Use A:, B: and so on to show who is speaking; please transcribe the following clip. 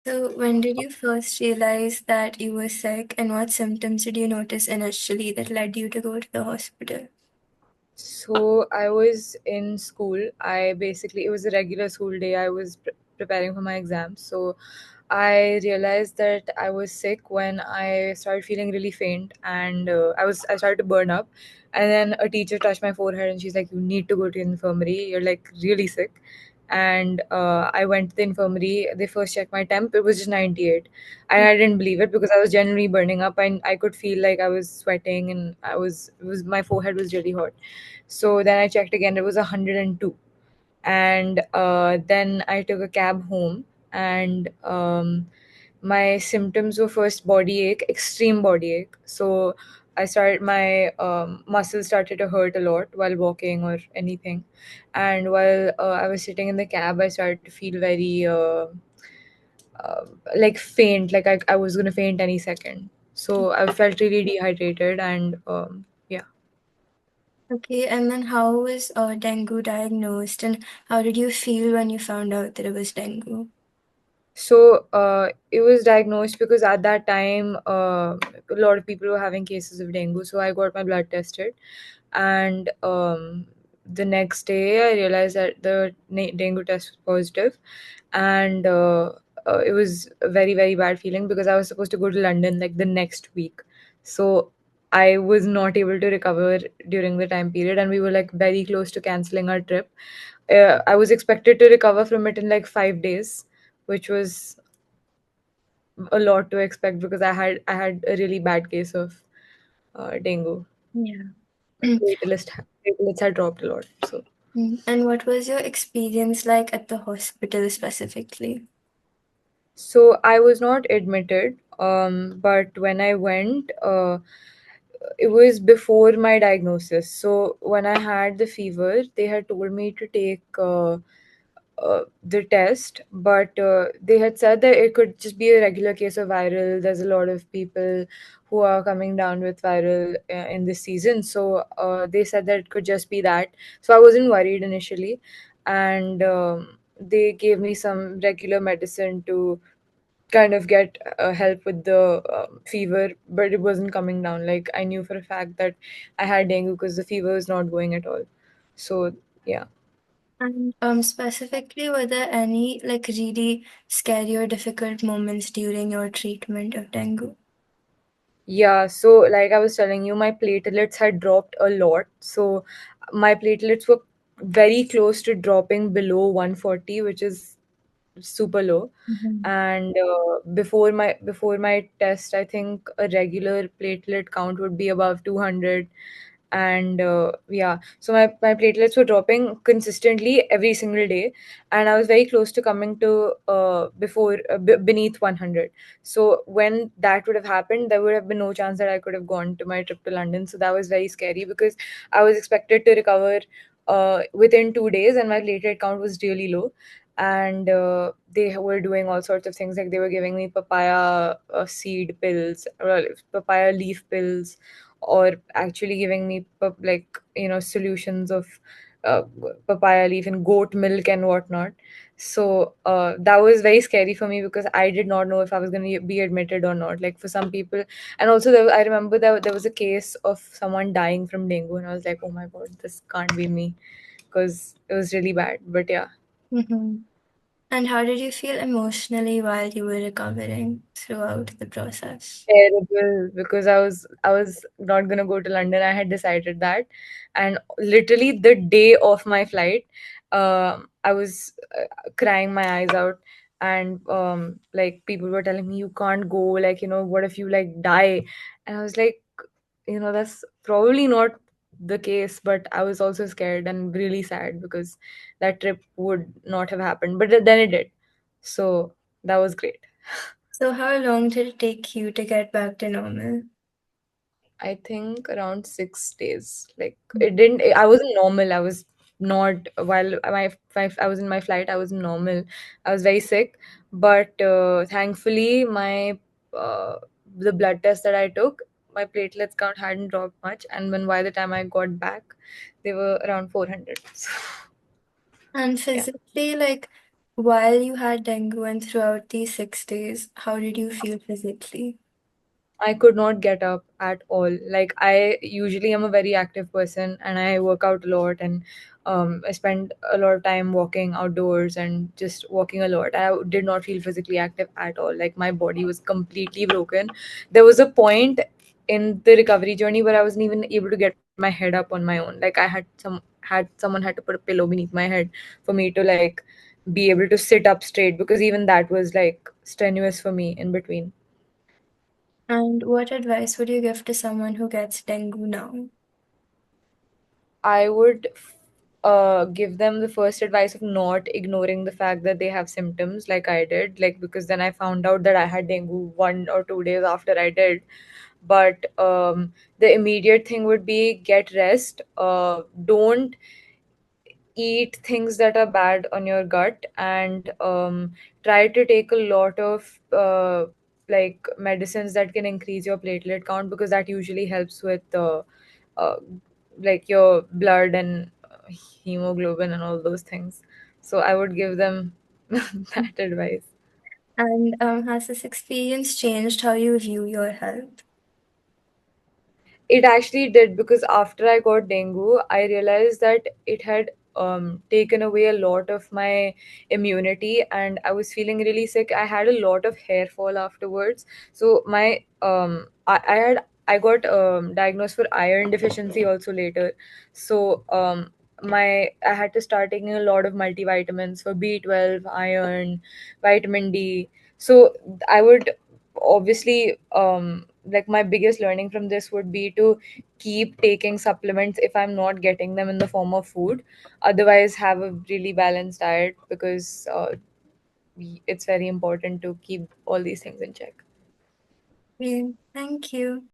A: So, when did you first realize that you were sick, and what symptoms did you notice initially that led you to go to the hospital?
B: So I was in school. It was a regular school day. I was preparing for my exams. So I realized that I was sick when I started feeling really faint, and I started to burn up. And then a teacher touched my forehead and she's like, "You need to go to the infirmary. You're like really sick." And I went to the infirmary. They first checked my temp. It was just 98, and I didn't believe it because I was genuinely burning up, and I could feel like I was sweating, and it was my forehead was really hot. So then I checked again, it was 102. And then I took a cab home, and my symptoms were first body ache, extreme body ache. So my muscles started to hurt a lot while walking or anything. And while I was sitting in the cab, I started to feel very uh, like faint, like I was going to faint any second. So I felt really dehydrated, and yeah.
A: Okay, and then how was dengue diagnosed, and how did you feel when you found out that it was dengue?
B: So it was diagnosed because at that time a lot of people were having cases of dengue. So I got my blood tested, and the next day I realized that the dengue test was positive, and it was a very very bad feeling because I was supposed to go to London like the next week. So I was not able to recover during the time period, and we were like very close to canceling our trip. I was expected to recover from it in like 5 days, which was a lot to expect because I had a really bad case of dengue.
A: Yeah.
B: My platelets had dropped a lot. So
A: And what was your experience like at the hospital specifically?
B: so I was not admitted, but when I went, it was before my diagnosis. So when I had the fever, they had told me to take the test, but they had said that it could just be a regular case of viral. There's a lot of people who are coming down with viral in this season. So they said that it could just be that. So I wasn't worried initially. And they gave me some regular medicine to kind of get help with the fever, but it wasn't coming down. Like I knew for a fact that I had dengue because the fever was not going at all. So yeah.
A: And specifically, were there any like really scary or difficult moments during your treatment of dengue?
B: Yeah, so like I was telling you, my platelets had dropped a lot. So my platelets were very close to dropping below 140, which is super low.
A: Mhm.
B: And before my test, I think a regular platelet count would be above 200. And yeah, so my platelets were dropping consistently every single day, and I was very close to coming to beneath 100. So when that would have happened, there would have been no chance that I could have gone to my trip to London. So that was very scary because I was expected to recover within 2 days, and my platelet count was really low. And they were doing all sorts of things, like they were giving me papaya seed pills, papaya leaf pills, or actually giving me solutions of uh, papaya leaf and goat milk and whatnot. So that was very scary for me because I did not know if I was going to be admitted or not. Like for some people, and also I remember that there was a case of someone dying from dengue, and I was like, oh my god, this can't be me, because it was really bad. But yeah.
A: Mhm. And how did you feel emotionally while you were recovering throughout the process?
B: Terrible, because I was not gonna go to London. I had decided that, and literally the day of my flight, I was crying my eyes out, and like people were telling me you can't go. Like what if you like die? And I was like, that's probably not the case, but I was also scared and really sad because that trip would not have happened, but then it did. So that was great.
A: So, how long did it take you to get back to normal?
B: I think around 6 days. Like it didn't. I wasn't normal. I was not while I was in my flight. I was normal. I was very sick, but thankfully uh, the blood test that I took, my platelets count hadn't dropped much, and when by the time I got back, they were around 400. So
A: And
B: yeah.
A: physically, like, While you had dengue and throughout these 6 days, how did you feel physically?
B: I could not get up at all. Like I usually am a very active person and I work out a lot, and I spend a lot of time walking outdoors and just walking a lot. I did not feel physically active at all. Like my body was completely broken. There was a point in the recovery journey where I wasn't even able to get my head up on my own. Like someone had to put a pillow beneath my head for me to like be able to sit up straight, because even that was like strenuous for me in between.
A: And what advice would you give to someone who gets dengue now?
B: I would give them the first advice of not ignoring the fact that they have symptoms like I did, like because then I found out that I had dengue 1 or 2 days after I did. But the immediate thing would be get rest. Don't eat things that are bad on your gut, and try to take a lot of like medicines that can increase your platelet count, because that usually helps with uh, like your blood and hemoglobin and all those things. So I would give them that advice.
A: And has this experience changed how you view your health?
B: It actually did, because after I got dengue, I realized that it had taken away a lot of my immunity, and I was feeling really sick. I had a lot of hair fall afterwards. So I got diagnosed for iron deficiency also later. So I had to start taking a lot of multivitamins for B12, iron, vitamin D. So I would obviously like my biggest learning from this would be to keep taking supplements if I'm not getting them in the form of food. Otherwise, have a really balanced diet, because it's very important to keep all these things in check.
A: Yeah, thank you.